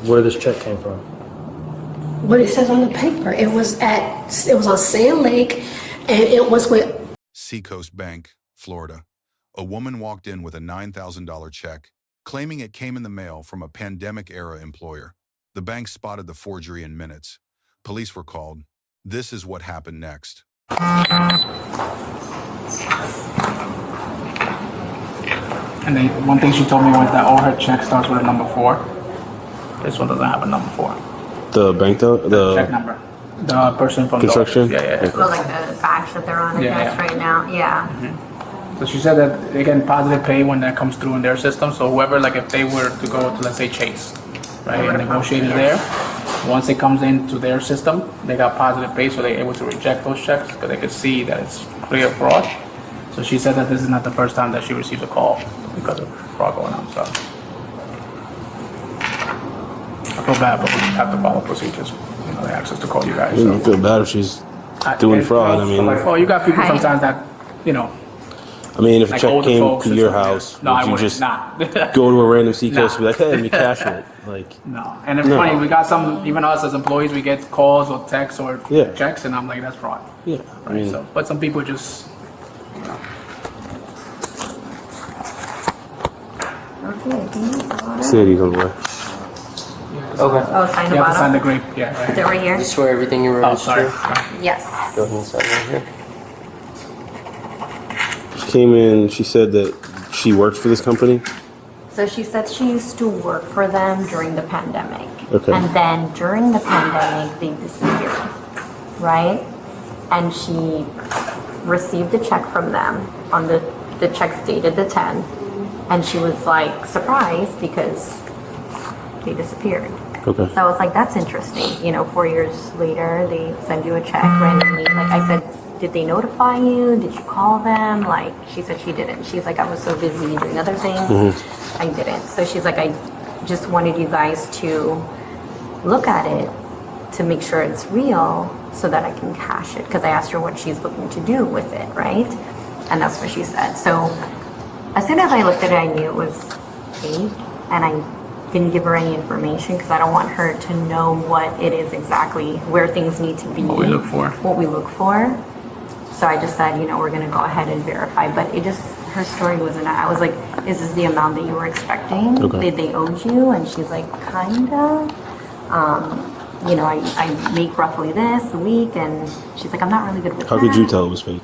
where this check came from. What it says on the paper. It was on Sand Lake, and it was with Seacoast Bank, Florida. A woman walked in with a $9,000 check, claiming it came in the mail from a pandemic-era employer. The bank spotted the forgery in minutes. Police were called. This is what happened next. And then one thing she told me was that all her check starts with a number 4. This one doesn't have a number 4. The bank though? The check number. The person from construction? Yeah. Well, like the batch that they're on, I guess, right now. Yeah. So she said that they get positive pay when that comes through in their system. So whoever, like if they were to go to, let's say, Chase, right, and negotiate it there, once it comes into their system, they got positive pay, so they're able to reject those checks because they could see that it's clear fraud. So she said that this is not the first time that she receives a call because of fraud going on. So I feel bad, but we have to follow procedures. You know, they asked us to call you guys. So. I feel bad if she's doing fraud. I mean, like, well, you got people sometimes that, you know. I mean, if like a check came to your house, no, would you just not. go to a random Seacoast and be like, hey, let me cash it? Like, no. And it's funny, we got some, even us as employees, we get calls or texts or checks, and I'm like, that's fraud. Yeah. Right. I mean, so, but some people just, you know. Cities on the way. Oh, Okay. sign the You have to sign the bottom. grape, yeah. Right. Is it right here? You swear everything you wrote Oh, is sorry. true? Yes. Go ahead and sign right here. She came in, she said that she worked for this company. So she said she used to work for them during the pandemic. Okay. And then during the pandemic, they disappeared, right? And she received a check from them on the check's dated the 10th. And she was like surprised because they disappeared. Okay. So I was like, that's interesting. You know, 4 years later, they send you a check randomly. Like I said, did they notify you? Did you call them? Like, she said she didn't. She's like, I was so busy doing other things. I didn't. So she's like, I just wanted you guys to look at it to make sure it's real so that I can cash it. Because I asked her what she's looking to do with it, right? And that's what she said. So as soon as I looked at it, I knew it was fake. And I didn't give her any information because I don't want her to know what it is exactly, where things need to be. What we look for. What we look for. So I just said, you know, we're going to go ahead and verify. But it just, her story wasn't, I was like, is this the amount that you were expecting? Okay. Did they owed you? And she's like, kinda. You know, I make roughly this a week. And she's like, I'm not really good with How that. could you tell it was fake?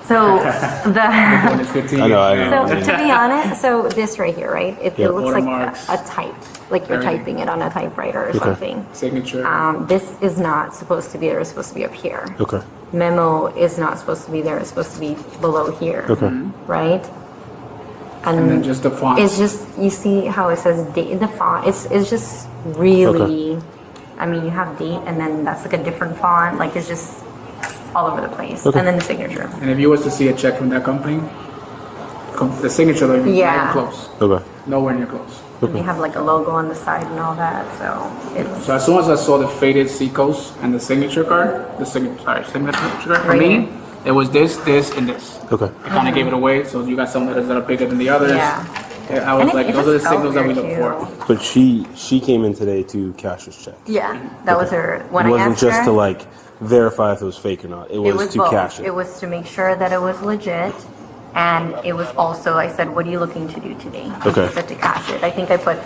So the... When it's 15 I know. So to be honest, so this right here, right? It looks like Watermarks. a type, like you're Everything. typing it on a typewriter or something. Signature. This is not supposed to be there. It's supposed to be up here. Okay. Memo is not supposed to be there. It's supposed to be below here. Okay. Right? and then just the font. It's just, you see how it says date in the font. It's just really, I mean, you have date and then that's like a different font. Like it's just all over the place. And then the signature. And if you was to see a check from that company, the signature would be right close. Okay. Nowhere near close. They have like a logo on the side and all that, so it's... So as soon as I saw the faded Seacoast and the signature card, signature card for Right me, it was this, and this. Okay. I kind of gave it away, so you got some letters that are bigger than the others. Yeah. I was And like, it those are the just felt signals that we weird, look too. for. But she came in today to cash this check. Yeah, that was her, when It I wasn't asked just her... to like verify if it was fake or not. It was to both. cash it. It was to make sure that it was legit, and it was also, I said, what are you looking to do today? And Okay. she said to cash it. I think I put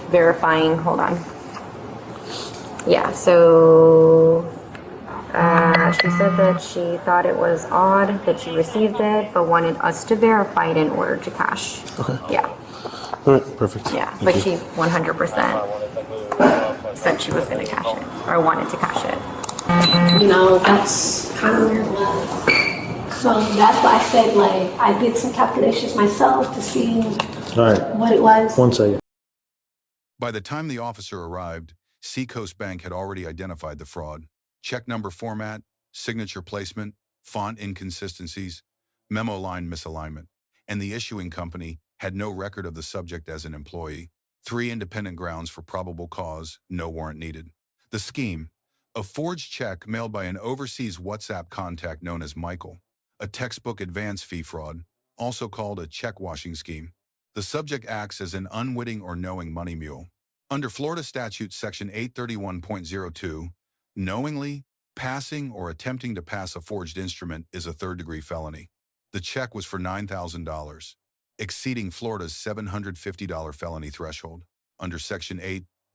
verifying, hold on. Yeah, so she said that she thought it was odd that she received it, but wanted us to verify it in order to cash. Okay. Yeah, All right. Perfect. yeah, Thank but you. she 100% said she was gonna cash it, or wanted to cash it. You know, that's kind of weird. So that's why I said, like, I did some calculations myself to see All right, what it was. 1 second. By the time the officer arrived, Seacoast Bank had already identified the fraud. Check number format, signature placement, font inconsistencies, memo line misalignment, and the issuing company had no record of the subject as an employee. 3 independent grounds for probable cause, no warrant needed. The scheme: a forged check mailed by an overseas WhatsApp contact known as Michael, a textbook advance fee fraud, also called a check washing scheme. The subject acts as an unwitting or knowing money mule. Under Florida Statute Section 831.02, knowingly passing or attempting to pass a forged instrument is a third-degree felony. The check was for $9,000, exceeding Florida's $750 felony threshold under Section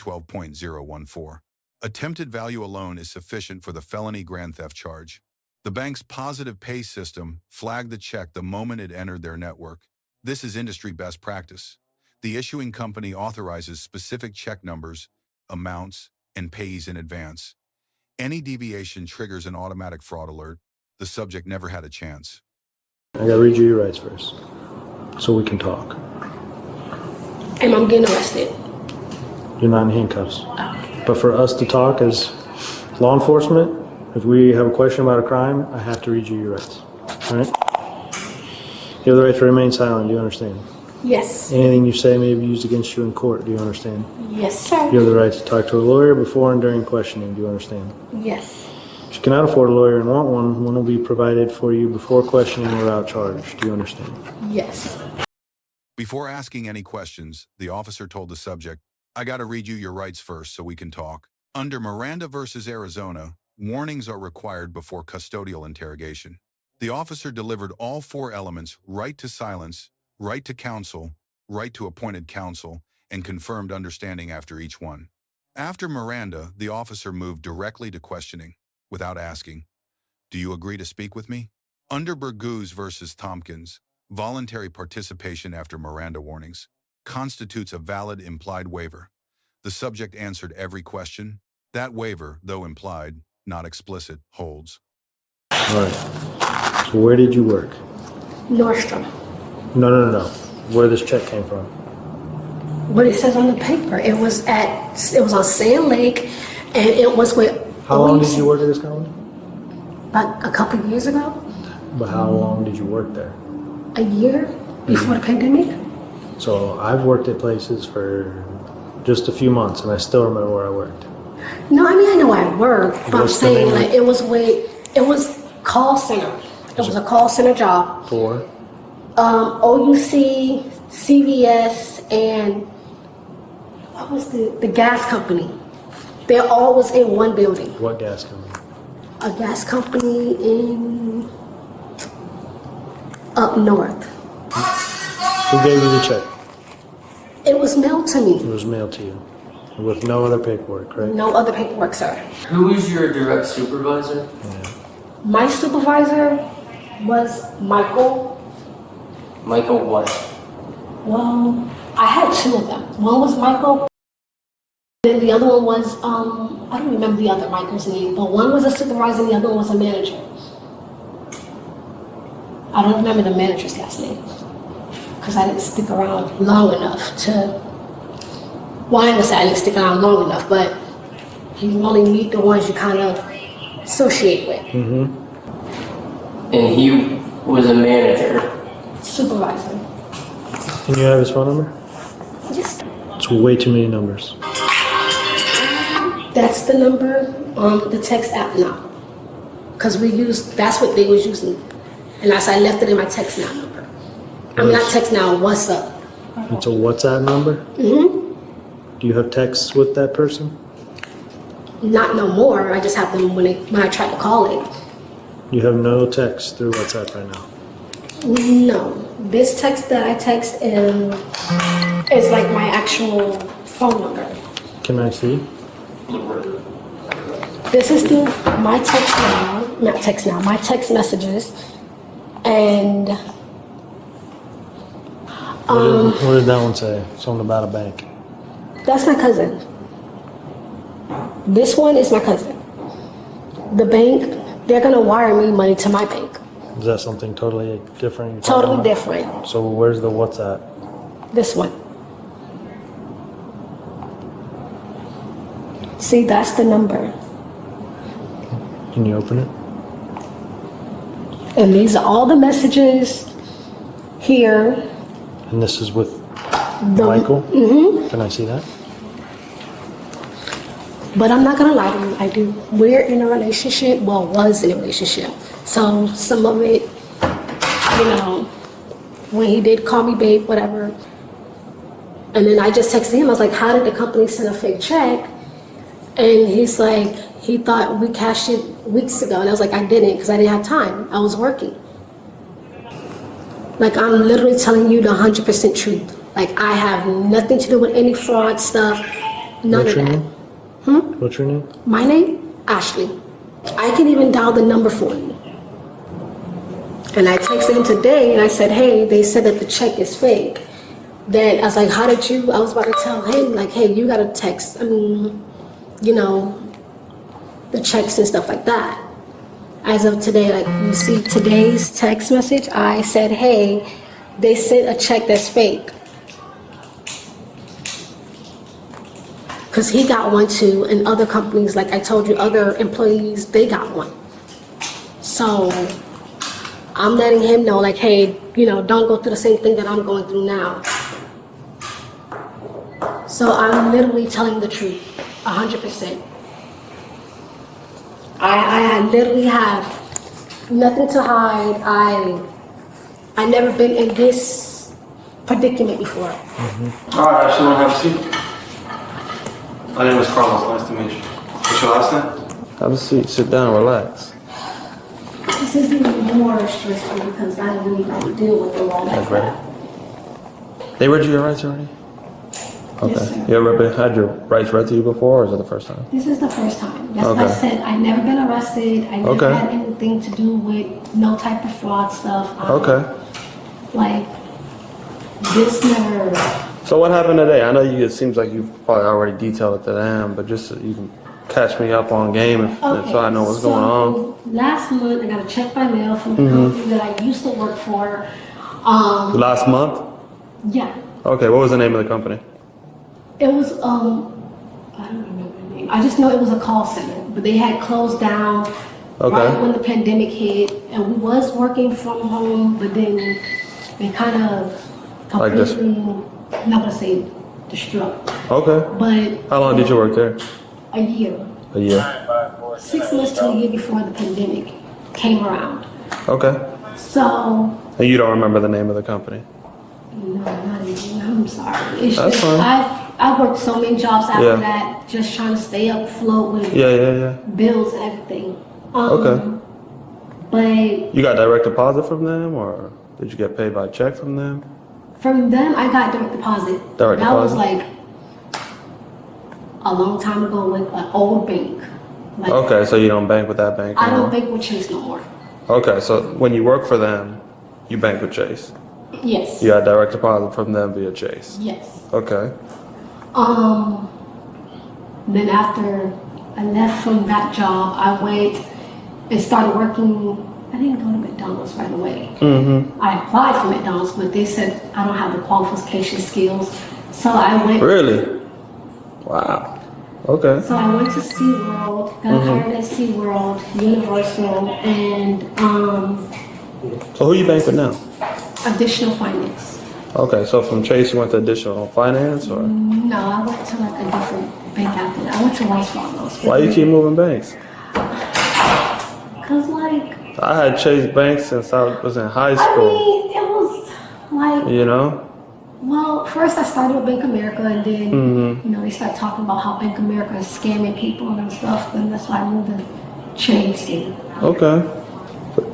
812.014. Attempted value alone is sufficient for the felony grand theft charge. The bank's positive pay system flagged the check the moment it entered their network. This is industry best practice. The issuing company authorizes specific check numbers, amounts, and pays in advance. Any deviation triggers an automatic fraud alert. The subject never had a chance. I gotta read you your rights first, so we can talk. And I'm getting arrested. You're not in handcuffs. But for us to talk as law enforcement, if we have a question about a crime, I have to read you your rights. All right? You have the right to remain silent. Do you understand? Yes. Anything you say may be used against you in court. Do you understand? Yes, sir. You have the right to talk to a lawyer before and during questioning. Do you understand? Yes. If you cannot afford a lawyer and want one will be provided for you before questioning without charge. Do you understand? Yes. Before asking any questions, the officer told the subject, "I gotta read you your rights first so we can talk." Under Miranda versus Arizona, warnings are required before custodial interrogation. The officer delivered all four elements: right to silence, right to counsel, right to appointed counsel, and confirmed understanding after each one. After Miranda, the officer moved directly to questioning, without asking, "Do you agree to speak with me?" Under Berghuis versus Thompkins, voluntary participation after Miranda warnings constitutes a valid implied waiver. The subject answered every question. That waiver, though implied, not explicit, holds. All right. So where did you work? Nordstrom. No. Where this check came from? What it says on the paper. It was on Sand Lake, and it was with. How long did you work at this company? About a couple years ago. But how long did you work there? A year before the pandemic. So I've worked at places for just a few months, and I still remember where I worked. No, I mean I know where I work, but I'm What's the saying name? like it was call center. It was a call center job. For? OUC, CVS, and what was the gas company? They all was in one building. What gas company? A gas company in up north. Who gave you the check? It was mailed to It me. was mailed to you with no other paperwork, right? No other paperwork, sir. Who is your direct supervisor? My supervisor was Michael. Michael what? Well, I had two of them. One was Michael, and the other one was, I don't remember the other Michael's name, but one was a supervisor and the other one was a manager. I don't remember the manager's last name, because I didn't stick around long enough to, well, I understand I didn't stick around long enough, but you only meet the ones you kind of associate with. And he was a manager. Supervisor. Can you have his phone number? Just, It's way too many numbers. that's the number on the text app now. Because that's what they was using. And I left it in my text now number. I mean, not text now, WhatsApp. It's a WhatsApp number? Do you have texts with that person? Not no more. I just have them when I try to call it. You have no text through WhatsApp right now? No. This text that I text is like my actual phone number. Can I see? This is my text now, not text now, my text messages. And What did that one say? Something about a bank. that's my cousin. This one is my cousin. The bank, they're gonna wire me money to my bank. Is that something totally different? you're talking Totally about? different. So where's the WhatsApp? This one. See, that's the number. Can you open it? And these are all the messages here. And this is with The- Michael? Can I see that? But I'm not gonna lie to you, we're in a relationship, well, was in a relationship. So some of it, when he did call me babe, whatever, And then I just texted him. I was like, how did the company send a fake check? And he's like, he thought we cashed it weeks ago. And I was like, I didn't because I didn't have time. I was working. Like, I'm literally telling you the 100% truth. Like, I have nothing to do with any fraud stuff. None What's of your that. name? What's your name? My name? Ashley. I can even dial the number for you. And I texted him today and I said, hey, they said that the check is fake. Then I was like, how did you? I was about to tell him, like, hey, you got to text, the checks and stuff like that. As of today, like, you see today's text message, I said, hey, they sent a check that's fake. Because he got one too, and other companies, like I told you, other employees, they got one. So I'm letting him know, like, hey, don't go through the same thing that I'm going through now. So I'm literally telling the truth, 100%. I literally have nothing to hide. I never been in this predicament before. All right, actually, want to have a seat? My name is Carlos. Nice to meet you. What's your last name? Have a seat. Sit down. Relax. This is even more stressful because I really don't deal with the law like that. They read you your rights already? Okay. Yes, sir. You ever had your rights read to you before, or is it the first time? This is the first time. That's why I Okay. said I never been arrested. I never Okay. had anything to do with no type of fraud stuff. Okay. Like, this never... So what happened today? I know you. It seems like you've probably already detailed it to them, but just so you can catch me up on game if so I know what's going on. Last month, I got a check by mail from the company that I used to work for. Last month? Yeah. Okay, what was the name of the company? It was, I don't remember the name. I just know it was a call center, but they had closed down right when the pandemic hit, and we was working from home, but then they kind of Like this. completely, I'm not gonna say destruct, Okay. but How long did you work there? a year, A year. 6 months to a year before the pandemic came around. Okay. So, And you don't remember the name of the company? no, not even, I'm sorry. It's That's just, fine. I worked so many jobs after Yeah. that, just trying to stay afloat with Yeah. bills and everything. Okay. But You got direct deposit from them, or did you get paid by check from them? from them, I got direct deposit. Direct that was deposit? like a long time ago with an old bank. Like, Okay, so you don't bank with that bank I don't anymore? bank with Chase no more. Okay, so when you work for them, you bank with Chase. Yes. You got direct deposit from them via Chase. Yes. Okay. Then after I left from that job, I went and started working. I didn't go to McDonald's right away. I applied for McDonald's, but they said I don't have the qualification skills. So I went. Really? Wow. Okay. So I went to SeaWorld, got hired at SeaWorld, Universal, and So who you bank with now? additional finance. Okay, so from Chase you went to additional finance, or No, I went to like a different bank after that. I went to Wells Fargo. why you keep moving banks? Cause like, I had Chase Bank since I was in high I school. mean, it was like, You know? well, first I started with Bank of America, and then they start talking about how Bank of America is scamming people and stuff. Then that's why I moved to Chase. Okay.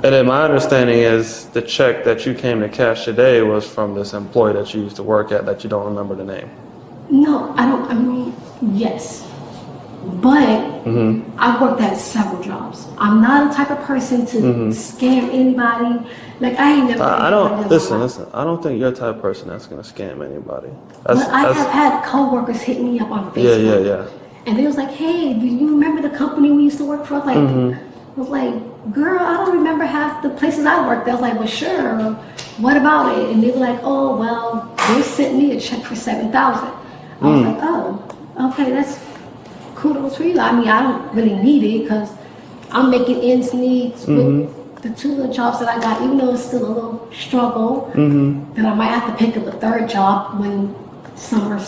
And then my understanding is the check that you came to cash today was from this employee that you used to work at that you don't remember the name. No, I don't. I mean, yes, but I've worked at several jobs. I'm not the type of person to scam anybody. Like, I ain't never. I don't listen. I don't think you're the type of person that's gonna scam anybody. But I have had coworkers hit me up on Facebook. Yeah. And they was like, "Hey, do you remember the company we used to work for?" I was like, "Girl, I don't remember half the places I worked." I was like, "Well, sure. What about it?" And they were like, "Oh, well, they sent me a check for $7,000." I was like, "Oh, okay, that's kudos for you." I mean, I don't really need it because I'm making ends meet with the two little jobs that I got, even though it's still a little struggle. Then I might have to pick up a third job when summer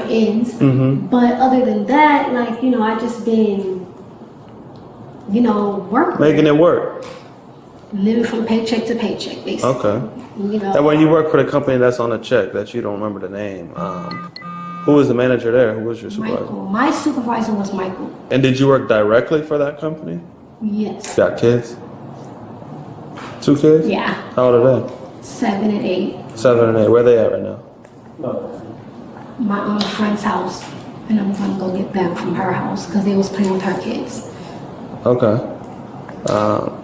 ends. But other than that, like, I just been, working. Making it work. Living from paycheck to paycheck, basically. Okay. you know. And when you work for the company that's on the check that you don't remember the name, who was the manager there? Who was your supervisor? Michael. My supervisor was Michael. And did you work directly for that company? Yes. Got kids? 2 kids? Yeah. How old are they? 7 and 8. 7 and 8. Where they at right now? My friend's house, and I'm gonna go get them from her house because they was playing with her kids. Okay.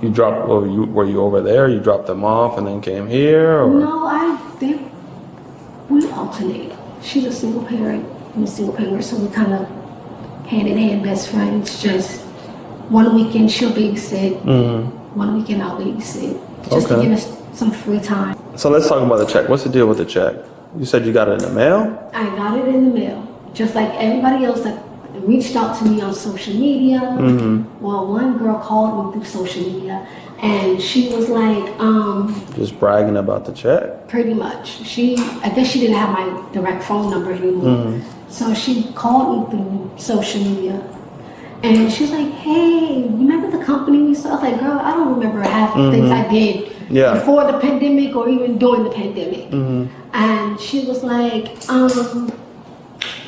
You dropped. Were you over there? You dropped them off and then came here, or? No, we alternate. She's a single parent, I'm a single parent, so we kind of hand in hand best friends. Just one weekend she'll babysit, one weekend I'll babysit, just to give us some free time. So let's talk about the check. What's the deal with the check? You said you got it in the mail? I got it in the mail, just like everybody else that reached out to me on social media. Well, one girl called me through social media, and she was like, Just bragging about the check? pretty much. I guess she didn't have my direct phone number anymore. So she called me through social media, and she's like, hey, you remember the company we saw? I was like, girl, I don't remember half the things I did before the pandemic or even during the pandemic. And she was like,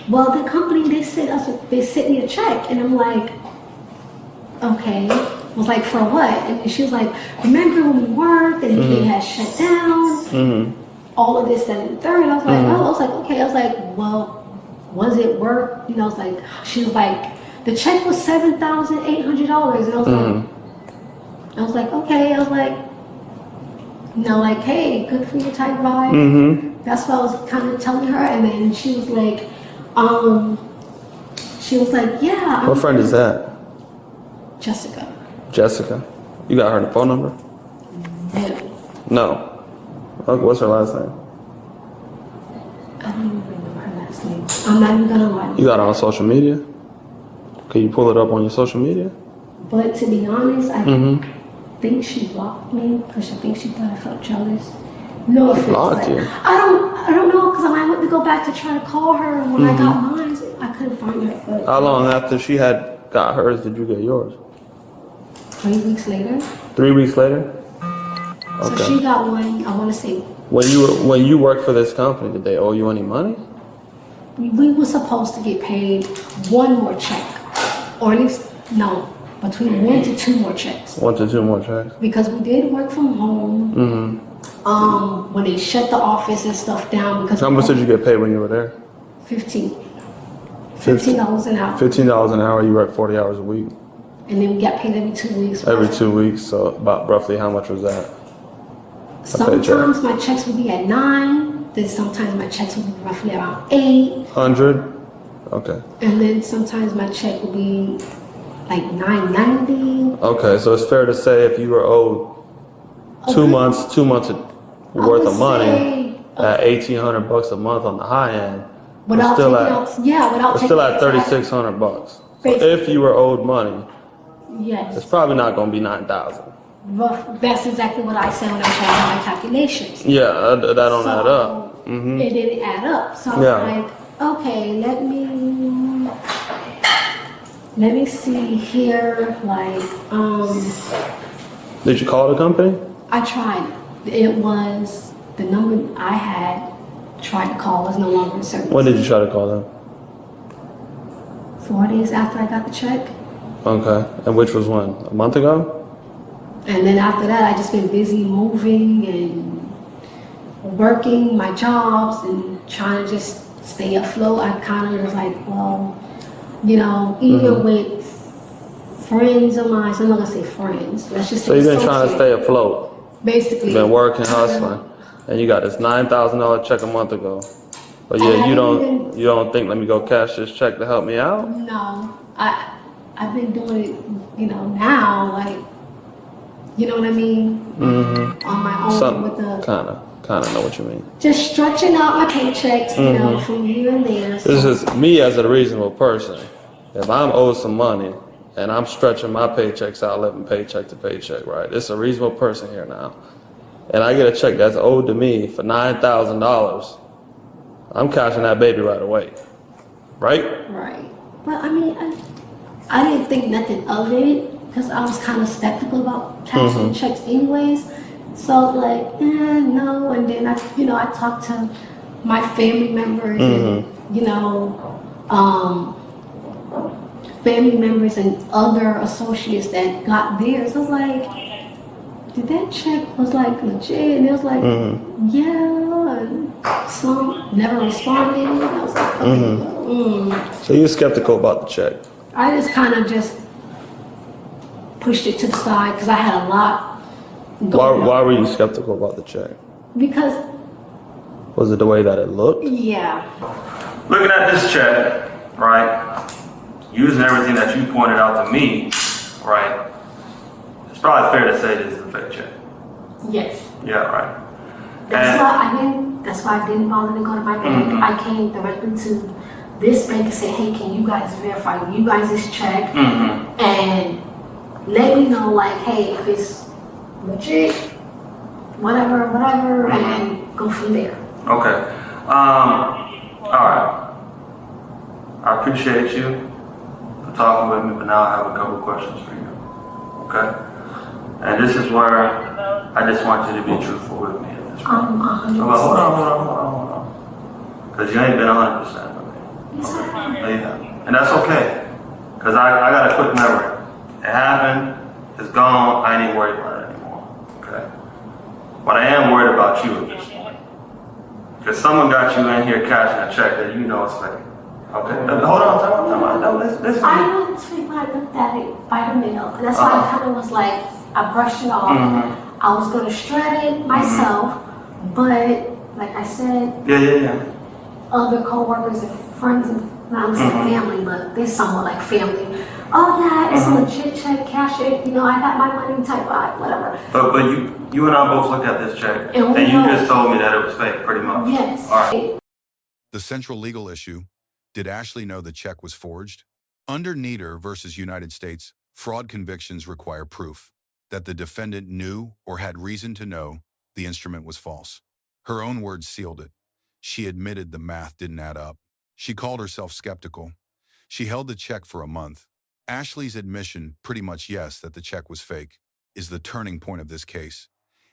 well, the company, they sent me a check. And I'm like, okay. I was like, for what? And she was like, remember when we worked and they had shut down? All of this, that, and the third. I was like, oh, I was like, okay. I was like, well, was it worth, you know, I was like, she was like, the check was $7,800. And I was like, okay. I was like, you know, like, hey, good for you type vibe. That's what I was kind of telling her. And then she was like, yeah. What friend is that? Jessica. Jessica. You got her phone number? Yeah. No. Okay, what's her last name? I don't even remember her last name. I'm not even gonna lie. You got her on social media? Can you pull it up on your social media? But to be honest, I think she blocked me because I think she thought I felt jealous. No offense. Blocked you? I don't know, because I went to go back to try to call her, and when I got mine, I couldn't find her. But How long after she had got hers did you get yours? 3 weeks later. 3 weeks later? So she got one, I want to say, When you worked for this company, did they owe you any money? we were supposed to get paid one more check. Or at least, no, between 1 to 2 more checks. 1 to 2 more checks. Because we did work from home. When they shut the office and stuff down. Because How much did you get paid when you were there? $15 an hour. $15 an hour. You work 40 hours a week. And then we got paid every 2 weeks. Every 2 weeks. So about roughly how much was that? Sometimes my checks would be at 9. Then sometimes my checks would be roughly around 8. 100. Okay. And then sometimes my check would be like $9.90. Okay. So it's fair to say if you were owed 2 months worth of money at $1,800 a month on the high end, Without still taking at out, without we're taking still at out tax. $3,600. So Basically. if you were owed money, it's Yes, probably not going to be 9,000. that's exactly what I said when I tried my calculations. Yeah, that don't So, add up. It didn't add up. So I'm Yeah. like, okay, let me see here. Like, Did you call the company? I tried. It was the number I had tried to call was no longer in service. When did you try to call them? 4 days after I got the check. Okay. And which was when? A month ago? And then after that, I just been busy moving and working my jobs and trying to just stay afloat. I kind of was like, well, you know, even with friends of mine, so I'm not gonna say friends. Let's just say So you've been trying to stay associates. afloat. Basically. Been working, hustling. And you got this $9,000 check a month ago. But And yeah, I you didn't don't think, let me go cash this check to help me out? No, I've been doing it, you know, now, like, you know what I mean? On my own with the, Kind of know what you mean. just stretching out my paychecks, you know, from here and there. This So, is me as a reasonable person. If I'm owed some money and I'm stretching my paychecks out, living paycheck to paycheck, right? It's a reasonable person here now. And I get a check that's owed to me for $9,000. I'm cashing that baby right away. Right? right. But I mean, I didn't think nothing of it because I was kind of skeptical about cashing checks anyways. So I was like, no. And then I talked to my family members and, family members and other associates that got theirs. I was like, did that check was like legit? And it was like, yeah. And some never responded. And I was like, okay, So you're skeptical about the check? I just kind of just pushed it to the side because I had a lot going on. Why were you skeptical about the check? Because, Was it the way that it looked? yeah. Looking at this check, right, using everything that you pointed out to me, right, it's probably fair to say this is a fake check. Yes. Yeah, right. That's why I didn't bother to go to my bank. I came directly to this bank and said, hey, can you guys verify you guys' check and let me know, like, hey, if it's legit, whatever, and go from there. Okay. All right. I appreciate you for talking with me, but now I have a couple questions for you. Okay? And this is where I just want you to be truthful with me at this point. 100%. Hold on. Because you ain't been 100% with me. Yes, I have. No, you haven't. And that's okay. Because I got a quick memory. It happened. It's gone. I ain't even worried about it anymore. Okay? But I am worried about you at this point. Because someone got you in here cashing a check that you know is fake. Okay? Hold on. Time out. No, listen. I know it's fake when I looked at it by the mail. And that's why I kind of was like, I brushed it off. I was going to shred it myself. But, like I said, Yeah. other co-workers and friends and not gonna say family, but they're somewhat like family. Oh yeah, it's a legit check, cash it, I got my money type of whatever. But you and I both looked at this check, And we and you know- just told me that it was fake, pretty much. Yes. All right. The central legal issue, did Ashley know the check was forged? Under Neder versus United States, fraud convictions require proof that the defendant knew or had reason to know the instrument was false. Her own words sealed it. She admitted the math didn't add up. She called herself skeptical. She held the check for a month. Ashley's admission, pretty much yes, that the check was fake, is the turning point of this case.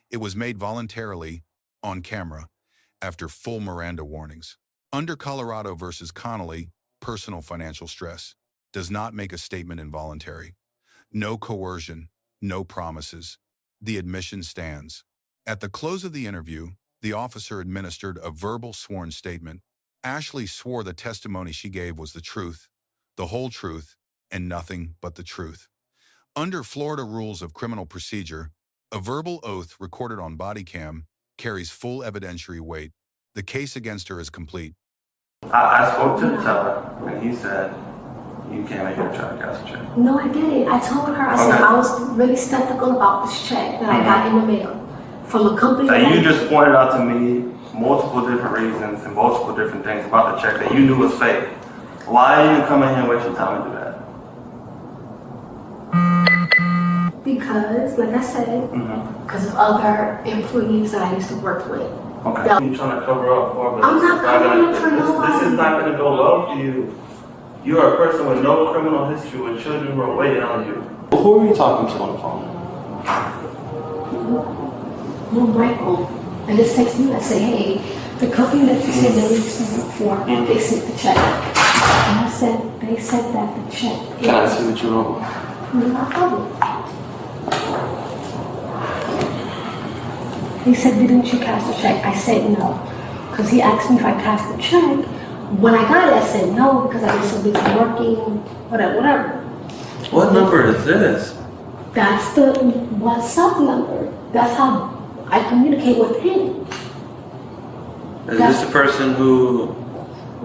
It was made voluntarily, on camera, after full Miranda warnings. Under Colorado versus Connelly, personal financial stress does not make a statement involuntary. No coercion, no promises. The admission stands. At the close of the interview, the officer administered a verbal sworn statement. Ashley swore the testimony she gave was the truth, the whole truth, and nothing but the truth. Under Florida rules of criminal procedure, a verbal oath recorded on Bodycam carries full evidentiary weight. The case against her is complete. I spoke to the teller, and he said, you came in here to try to cash a check. No, I didn't. I told her, I said Okay. I was really skeptical about this check that I got in the mail from a company. And you that- just pointed out to me multiple different reasons and multiple different things about the check that you knew was fake. Why are you coming here and waste your time to do that? Because, like I said, because of other employees that I used to work with. Okay. Yeah. You're trying to cover up for me. I'm not covering up for nobody. This is not going to go well for you. You are a person with no criminal history with children who are waiting on you. Who are you talking to on the phone? Well, Michael, and this takes me, I say, hey, the company that you said that we used to work for, they sent the check. And I said, they said that the check. Can I see what you wrote? No problem. He said, didn't you cash the check? I said no. Because he asked me if I cashed the check. When I got it, I said no because I was so busy working, whatever. What number is this? That's the WhatsApp number. That's how I communicate with him. Is this the person who?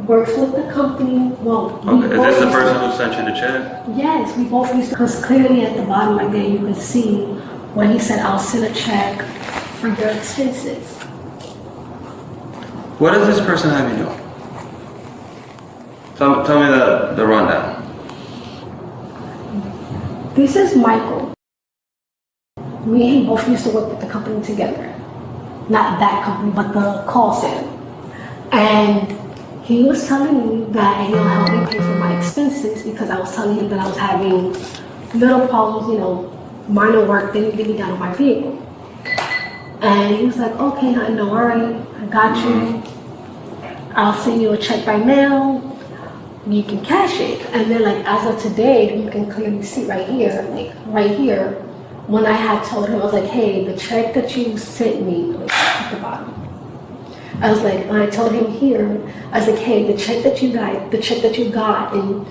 Works with the company. Well, we Okay, is both this the used to- person who sent you the check? Yes, we both used to. Because clearly at the bottom right there, you can see when he said, I'll send a check for your expenses. What does this person have you do? Tell me the rundown. This is Michael. Me and him both used to work with the company together. Not that company, but the call center. And he was telling me that he'll help me pay for my expenses because I was telling him that I was having little problems, minor work that needed to be done on my vehicle. And he was like, okay, honey, don't worry, I got you. I'll send you a check by mail. You can cash it. And then like as of today, you can clearly see right here, like right here, when I had told him, I was like, hey, the check that you sent me, like at the bottom. I was like, when I told him here, I was like, hey, the check that you got, and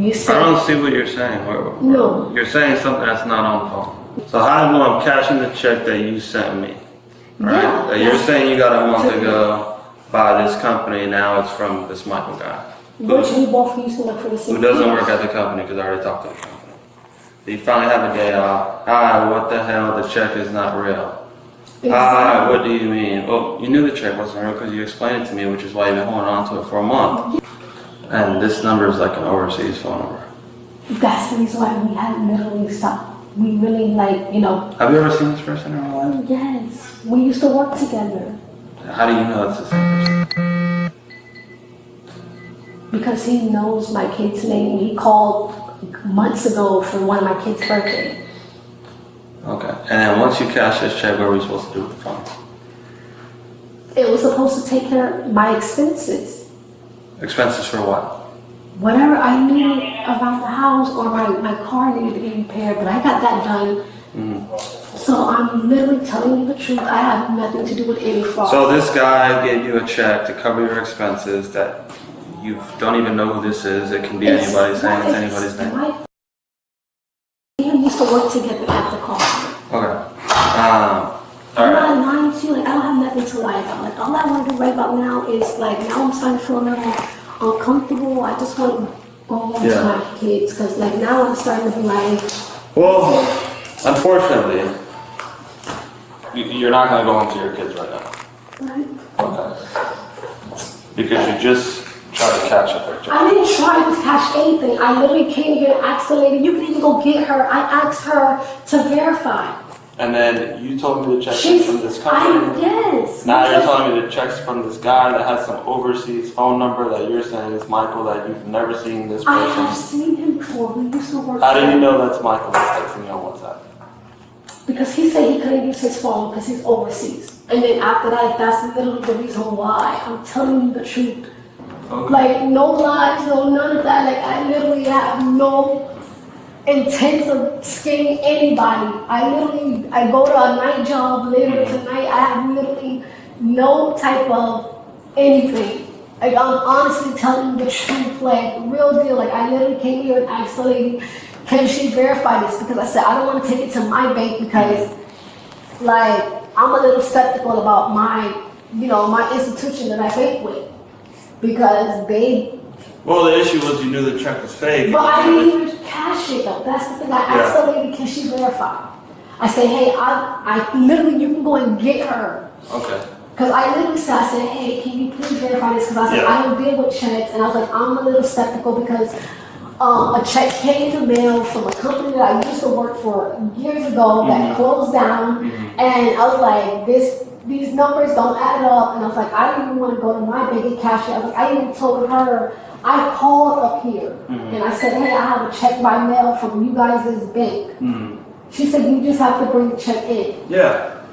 you said. I don't see what you're saying. No. You're saying something that's not on the phone. So how do I'm cashing the check that you sent me? Right? Yeah. That you're saying you got a month ago by this company, now it's from this Michael guy. Which we both used to work for the same Who doesn't place. work at the company because I already talked to the company. You finally have a day off. Hi, what the hell? The check is not real. Hi, what do you mean? Oh, you knew the check wasn't real because you explained it to me, which is why you've been holding on to it for a month. And this number is like an overseas phone number. That's the reason why we had literally stopped. We really like, you know. Have you ever seen this person in real life? Yes, we used to work together. How do you know it's the same person? Because he knows my kid's name. He called months ago for one of my kids' birthday. Okay. And then once you cash this check, what are we supposed to do with the funds? It was supposed to take care of my expenses. Expenses for what? Whatever I needed around the house or my car needed to be repaired, but I got that done. So I'm literally telling you the truth. I have nothing to do with any fraud. So this guy gave you a check to cover your expenses that you don't even know who this is. It can be anybody's name. It's anybody's name. We used to work together at the car. Okay. I'm All right. not lying to you. Like I don't have nothing to lie about. Like all I want to do right about now is like now I'm starting to feel a little uncomfortable. I just want to go home to my kids because like now I'm starting to be like. Well, unfortunately, you're not going to go home to your kids right now. Right? Okay. Because you just tried to catch a picture. I didn't try to catch anything. I literally came here and asked the lady. You can even go get her. I asked her to verify. And then you told me the check is from this company. Yes. Now you're telling me the check's from this guy that has some overseas phone number that you're saying is Michael, that you've never seen this I have person. seen him before. We used to work How do you together. know that's Michael that's texting you on WhatsApp? Because he said he couldn't use his phone because he's overseas. And then after that, that's literally the reason why. I'm telling you the truth. Okay. Like, no lies, no none of that. Like, I literally have no intent of scamming anybody. I go to a night job later tonight. I have literally no type of anything. Like, I'm honestly telling you the truth, like, real deal. Like, I literally came here and asked the lady, can she verify this? Because I said, I don't want to take it to my bank because, like, I'm a little skeptical about my institution that I bank with. Because they... Well, the issue was you knew the check was fake. But I didn't even cash it, though. That's the thing. I asked the lady, can she verify? I said, hey, I literally, you can go and get her. Okay. Because I literally said, hey, can you please verify this? Because I said, I don't deal with checks. And I was like, I'm a little skeptical because a check came in the mail from a company that I used to work for years ago that closed down. And I was like, these numbers don't add up. And I was like, I didn't even want to go to my bank and cash it. I was like, I even told her, I called up here and I said, hey, I have a check by mail from you guys' bank. She said, you just have to bring the check in. Yeah.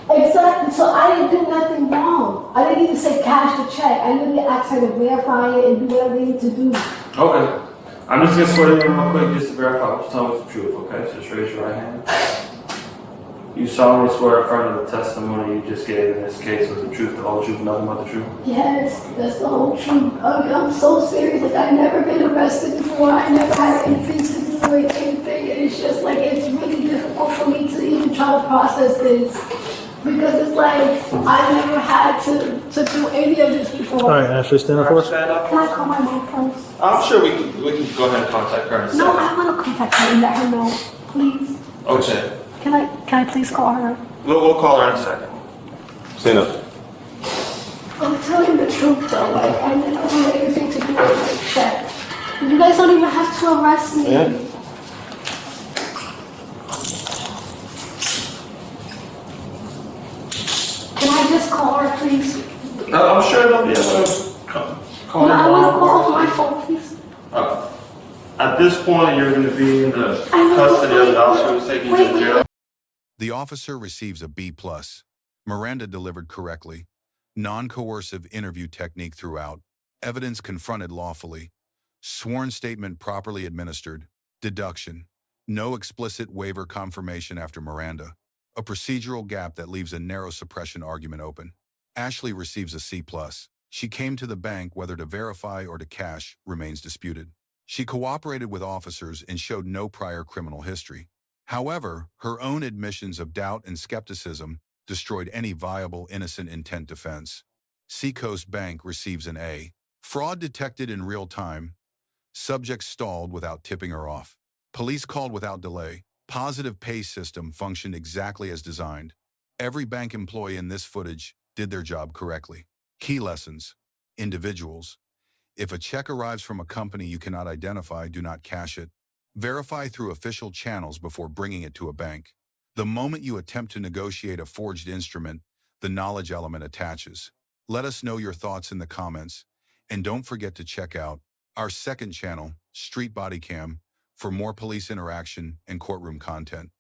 Exactly. So I didn't do nothing wrong. I didn't even say cash the check. I literally asked her to verify it and do whatever they need to do. Okay. I'm just going to swear you in real quick just to verify what you told me is the truth, okay? So just raise your right hand. You solemnly swear affirm that the testimony you just gave in this case was the truth, the whole truth, nothing but the truth? Yes, that's the whole truth. I mean, I'm so serious. Like, I've never been arrested before. I never had anything to do with anything. And it's just like, it's really difficult for me to even try to process this. Because it's like, I never had to do any of this before. All right, Ashley, stand up for us. Stand up. Can I call my mom first? I'm sure we can go ahead and contact her in a second. No, I want to contact her and let her know, please. Okay. Can I please call her? We'll call her in a second. Stand up. I'm telling the truth though, like I never had anything to do with this check. You guys don't even have to arrest me. Yeah. Can I just call her, please? I'm sure they'll be able to call No, I her want to mom. call my phone, please. At this point, you're going to be in the custody of the officer who's taking you to jail. The officer receives a B+, Miranda delivered correctly. Non-coercive interview technique throughout. Evidence confronted lawfully. Sworn statement properly administered. Deduction. No explicit waiver confirmation after Miranda. A procedural gap that leaves a narrow suppression argument open. Ashley receives a C+. She came to the bank whether to verify or to cash remains disputed. She cooperated with officers and showed no prior criminal history. However, her own admissions of doubt and skepticism destroyed any viable innocent intent defense. Seacoast Bank receives an A. Fraud detected in real time. Subject stalled without tipping her off. Police called without delay. Positive pay system functioned exactly as designed. Every bank employee in this footage did their job correctly. Key lessons. Individuals. If a check arrives from a company you cannot identify, do not cash it. Verify through official channels before bringing it to a bank. The moment you attempt to negotiate a forged instrument, the knowledge element attaches. Let us know your thoughts in the comments, and don't forget to check out our second channel, Street Bodycam, for more police interaction and courtroom content.